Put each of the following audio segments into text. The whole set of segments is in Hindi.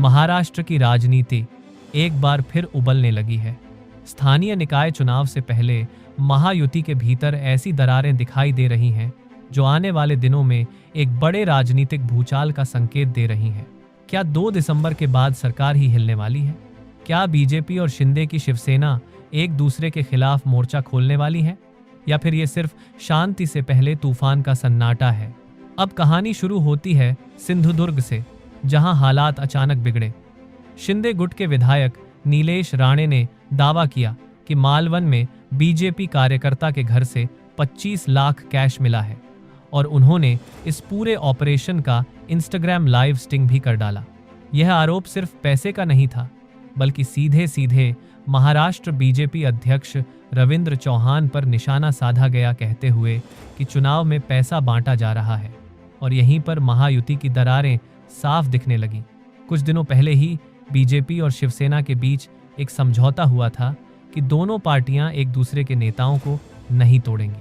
महाराष्ट्र की राजनीति एक बार फिर उबलने लगी है। स्थानीय निकाय चुनाव से पहले महायुति के भीतर ऐसी दरारें दिखाई दे रही हैं जो आने वाले दिनों में एक बड़े राजनीतिक भूचाल का संकेत दे रही हैं। क्या 2 दिसंबर के बाद सरकार ही हिलने वाली है? क्या बीजेपी और शिंदे की शिवसेना एक दूसरे के खिलाफ मोर्चा खोलने वाली है, या फिर ये सिर्फ शांति से पहले तूफान का सन्नाटा है? अब कहानी शुरू होती है सिंधुदुर्ग से, जहां हालात अचानक बिगड़े। शिंदे गुट के विधायक नीलेश राणे ने दावा किया कि मालवन में बीजेपी कार्यकर्ता के घर से 25 लाख कैश मिला है और उन्होंने इस पूरे ऑपरेशन का इंस्टाग्राम लाइव स्टिंग भी कर डाला। यह आरोप सिर्फ पैसे का नहीं था, बल्कि सीधे सीधे महाराष्ट्र बीजेपी अध्यक्ष रविंद्र चौहान पर निशाना साधा गया, कहते हुए कि चुनाव में पैसा बांटा जा रहा है। और यहीं पर महायुति की दरारें साफ दिखने लगी। कुछ दिनों पहले ही बीजेपी और शिवसेना के बीच एक समझौता हुआ था कि दोनों पार्टियां एक दूसरे के नेताओं को नहीं तोड़ेंगी,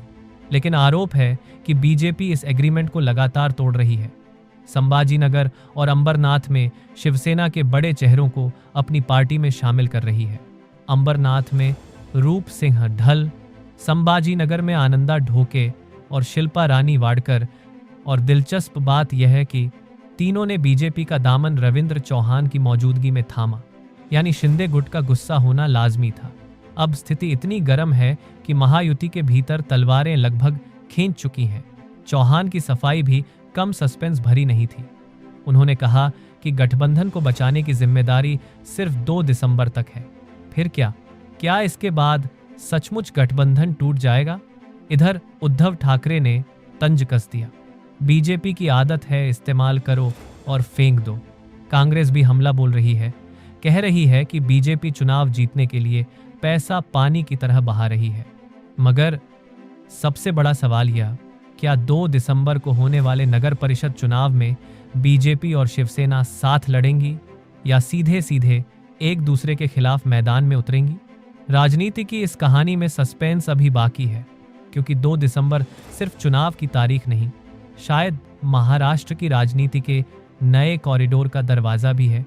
लेकिन आरोप है कि बीजेपी इस एग्रीमेंट को लगातार तोड़ रही है। संभाजीनगर और अंबरनाथ में शिवसेना के बड़े चेहरों को अपनी पार्टी में शामिल कर रही है। अंबरनाथ में रूप सिंह ढल, संभाजीनगर में आनंदा ढोके और शिल्पा रानी वाडकर। और दिलचस्प बात यह है कि तीनों ने बीजेपी का दामन रविंद्र चौहान की मौजूदगी में थामा, यानी शिंदे गुट का गुस्सा होना लाजमी था। अब स्थिति इतनी गर्म है कि महायुति के भीतर तलवारें लगभग खींच चुकी हैं। चौहान की सफाई भी कम सस्पेंस भरी नहीं थी। उन्होंने कहा कि गठबंधन को बचाने की जिम्मेदारी सिर्फ 2 दिसंबर तक है। फिर क्या इसके बाद सचमुच गठबंधन टूट जाएगा? इधर उद्धव ठाकरे ने तंज कस दिया। बीजेपी की आदत है इस्तेमाल करो और फेंक दो। कांग्रेस भी हमला बोल रही है, कह रही है कि बीजेपी चुनाव जीतने के लिए पैसा पानी की तरह बहा रही है। मगर सबसे बड़ा सवाल यह, क्या 2 दिसंबर को होने वाले नगर परिषद चुनाव में बीजेपी और शिवसेना साथ लड़ेंगी या सीधे सीधे एक दूसरे के खिलाफ मैदान में उतरेंगी? राजनीति की इस कहानी में सस्पेंस अभी बाकी है, क्योंकि 2 दिसंबर सिर्फ चुनाव की तारीख नहीं, शायद महाराष्ट्र की राजनीति के नए कॉरिडोर का दरवाजा भी है।